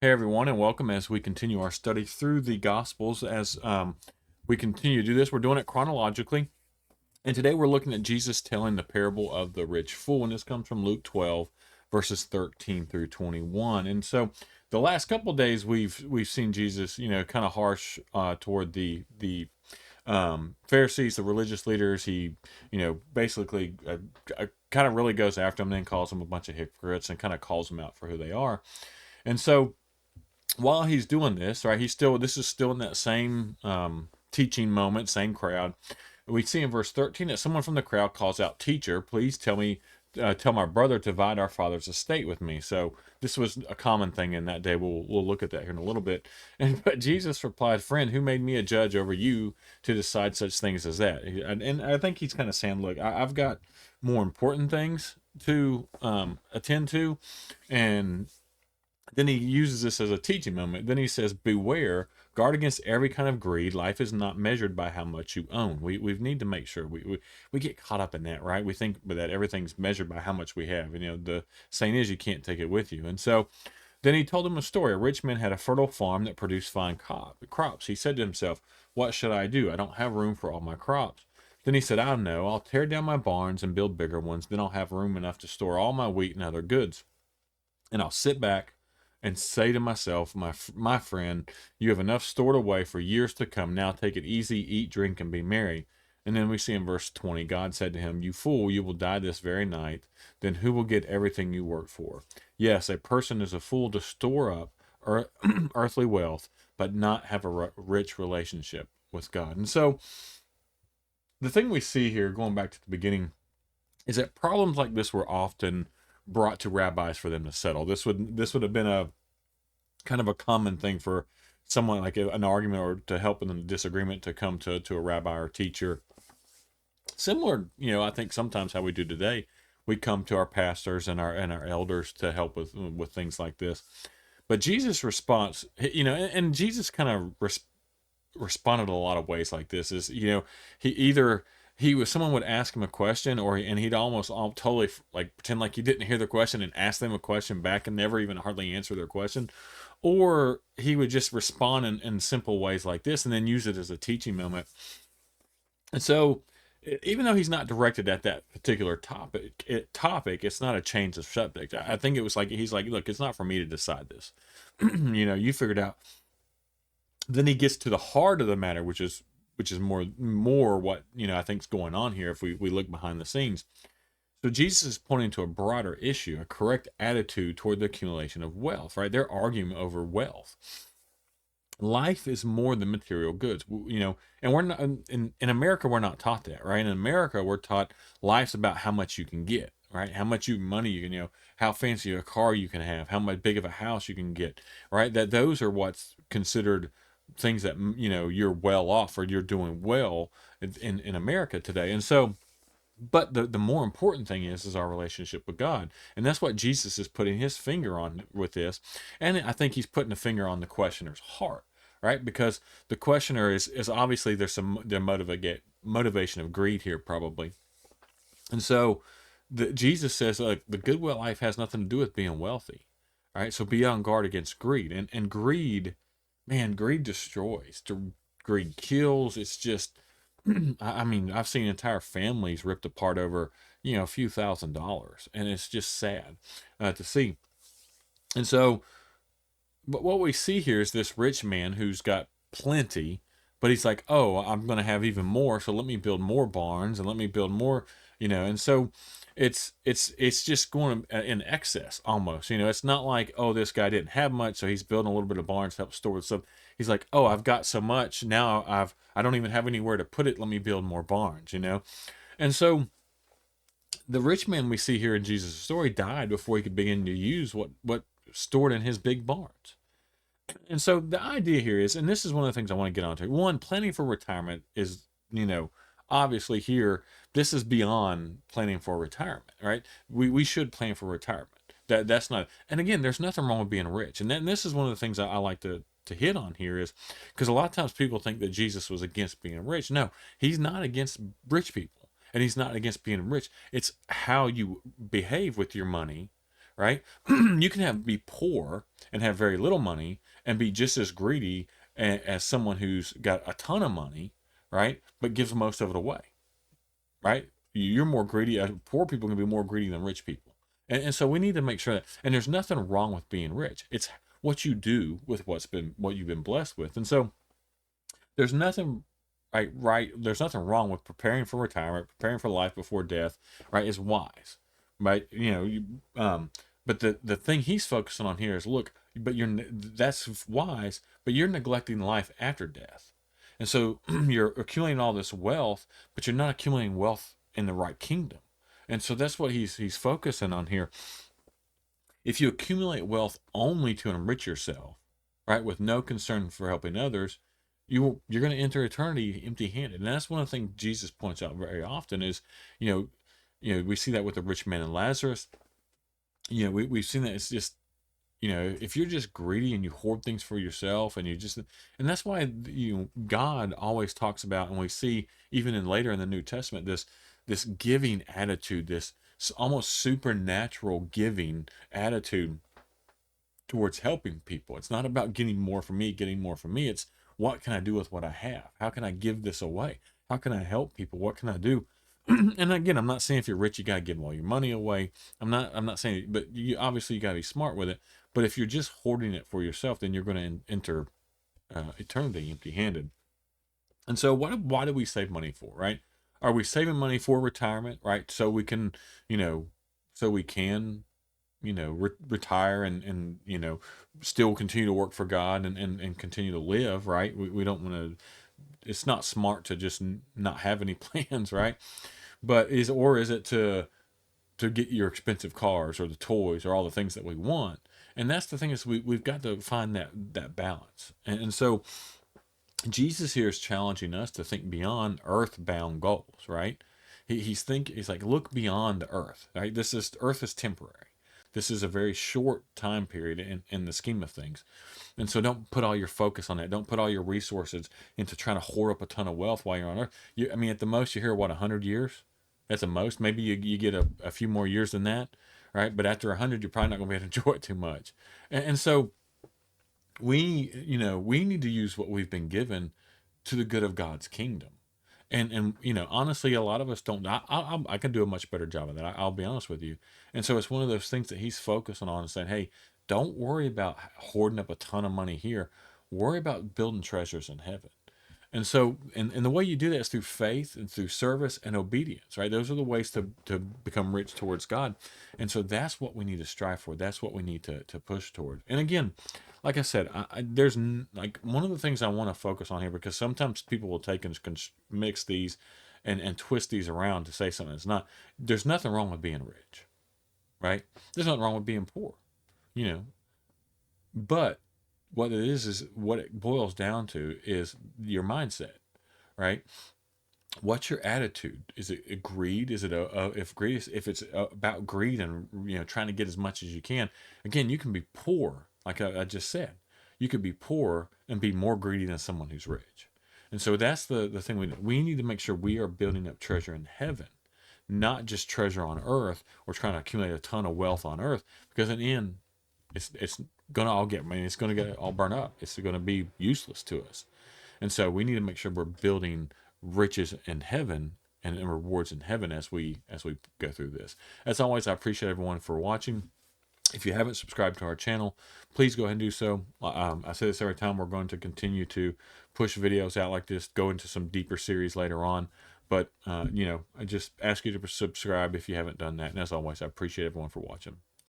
Hey everyone, and welcome as we continue our study through the Gospels. As we continue to do this, we're doing it chronologically, and today we're looking at Jesus telling the parable of the rich fool, and this comes from Luke 12, verses 13 through 21. And so, the last couple of days we've seen Jesus, kind of harsh toward the Pharisees, the religious leaders. He, basically kind of really goes after them, and then calls them a bunch of hypocrites, and kind of calls them out for who they are. And so while he's doing this, right, this is still in that same teaching moment, same crowd. We see in verse 13 that someone from the crowd calls out, "Teacher, please tell my brother to divide our father's estate with me." So this was a common thing in that day. We'll look at that here in a little bit. But Jesus replied, "Friend, who made me a judge over you to decide such things as that?" And I think he's kind of saying, "Look, I've got more important things to attend to," and then he uses this as a teaching moment. Then he says, "Beware, guard against every kind of greed. Life is not measured by how much you own." We need to make sure we get caught up in that, right? We think that everything's measured by how much we have. The saying is, you can't take it with you. And so then he told him a story. A rich man had a fertile farm that produced fine crops. He said to himself, "What should I do? I don't have room for all my crops." Then he said, "I know. I'll tear down my barns and build bigger ones. Then I'll have room enough to store all my wheat and other goods. And I'll sit back and say to myself, my friend, you have enough stored away for years to come. Now take it easy, eat, drink, and be merry." And then we see in verse 20, God said to him, "You fool, you will die this very night. Then who will get everything you worked for?" Yes, a person is a fool to store up earthly wealth, but not have a rich relationship with God. And so the thing we see here, going back to the beginning, is that problems like this were often brought to rabbis for them to settle. This would have been a kind of a common thing for someone like an argument or to help in a disagreement to come to a rabbi or teacher. Similar, I think sometimes how we do today, we come to our pastors and our elders to help with things like this. But Jesus' response, and Jesus kind of responded in a lot of ways like this. Is he either someone would ask him a question, and he'd almost all totally like pretend like he didn't hear the question and ask them a question back and never even hardly answer their question, or he would just respond in simple ways like this and then use it as a teaching moment. And so even though he's not directed at that particular topic, it's not a change of subject. I think it was like he's like, "Look, it's not for me to decide this. You figured out." Then he gets to the heart of the matter, which is more what I think is going on here if we look behind the scenes. So Jesus is pointing to a broader issue, a correct attitude toward the accumulation of wealth, right? They're arguing over wealth. Life is more than material goods, and we're not in America. We're not taught that, right? In America, we're taught life's about how much you can get, right? How much money you can, how fancy a car you can have, how much big of a house you can get, right? That those are what's considered things that you're well off or you're doing well in America today. And so, but the more important thing is our relationship with God, and that's what Jesus is putting his finger on with this. And I think he's putting a finger on the questioner's heart, right? Because the questioner is obviously there's their motivation of greed here probably. And so Jesus says, the goodwill life has nothing to do with being wealthy, right? So be on guard against greed. And greed, man, greed destroys. Greed kills. It's just, I mean, I've seen entire families ripped apart over, a few $1,000s, and it's just sad to see. And so, but what we see here is this rich man who's got plenty, but he's like, "Oh, I'm going to have even more, so let me build more barns and let me build more, And so, it's just going in excess almost. It's not like, oh, this guy didn't have much, so he's building a little bit of barns to help store stuff. He's like, "Oh, I've got so much now, I don't even have anywhere to put it. Let me build more barns." And so the rich man we see here in Jesus' story died before he could begin to use what stored in his big barns. And so the idea here is, and this is one of the things I want to get onto. One, planning for retirement is, obviously here, this is beyond planning for retirement, right? We should plan for retirement. That's not, and again, there's nothing wrong with being rich. And then this is one of the things I like to hit on here is because a lot of times people think that Jesus was against being rich. No, he's not against rich people, and he's not against being rich. It's how you behave with your money, right? You can be poor and have very little money and be just as greedy as someone who's got a ton of money, right? But gives most of it away, right? You're more greedy. Poor people can be more greedy than rich people. And so we need to make sure that, and there's nothing wrong with being rich. It's what you do with what you've been blessed with. And so there's nothing there's nothing wrong with preparing for retirement, preparing for life before death, right? Is wise, right? But the thing he's focusing on here is, look, but that's wise, but you're neglecting life after death. And so you're accumulating all this wealth, but you're not accumulating wealth in the right kingdom. And so that's what he's focusing on here. If you accumulate wealth only to enrich yourself, right, with no concern for helping others, you're going to enter eternity empty-handed. And that's one of the things Jesus points out very often is, you know, we see that with the rich man and Lazarus. We've seen that it's just, if you're just greedy and you hoard things for yourself and and that's why, God always talks about, and we see even later in the New Testament, this giving attitude, this almost supernatural giving attitude towards helping people. It's not about getting more for me, getting more for me. It's what can I do with what I have? How can I give this away? How can I help people? What can I do? And again, I'm not saying if you're rich, you got to give all your money away. I'm not saying, but you got to be smart with it. But if you're just hoarding it for yourself, then you're going to enter eternity empty-handed. And so, why do we save money for? Right? Are we saving money for retirement? Right? So we can, you know, so we can, retire and still continue to work for God and continue to live. Right? We don't want to. It's not smart to just not have any plans, right? But is it to get your expensive cars or the toys or all the things that we want? And that's the thing, is we've got to find that balance. And so Jesus here is challenging us to think beyond earthbound goals, right? He's like, look beyond the earth, right? Earth is temporary. This is a very short time period in the scheme of things. And so don't put all your focus on that. Don't put all your resources into trying to hoard up a ton of wealth while you're on earth. At the most, you hear, what, 100 years? At the most. Maybe you get a few more years than that, right? But after 100, you're probably not going to be able to enjoy it too much. And so we need to use what we've been given to the good of God's kingdom. And honestly, a lot of us don't. I can do a much better job of that. I'll be honest with you. And so it's one of those things that he's focusing on and saying, hey, don't worry about hoarding up a ton of money here. Worry about building treasures in heaven. And so, and the way you do that is through faith and through service and obedience, right? Those are the ways to become rich towards God. And so that's what we need to strive for. That's what we need to push toward. And again, like I said, like one of the things I want to focus on here, because sometimes people will take and mix these and twist these around to say something that's not. There's nothing wrong with being rich, right? There's nothing wrong with being poor, you know. But what it is what it boils down to is your mindset, right? What's your attitude? Is it a greed? Is it if it's about greed and trying to get as much as you can? Again, you can be poor, like I just said. You could be poor and be more greedy than someone who's rich. And so that's the thing we need to make sure we are building up treasure in heaven, not just treasure on earth or trying to accumulate a ton of wealth on earth, because in the end, it's gonna all get. I mean, it's gonna get all burned up. It's gonna be useless to us. And so we need to make sure we're building riches in heaven and rewards in heaven as we go through this. As always, I appreciate everyone for watching. If you haven't subscribed to our channel, please go ahead and do so. I say this every time. We're going to continue to push videos out like this, go into some deeper series later on. But I just ask you to subscribe if you haven't done that. And as always, I appreciate everyone for watching.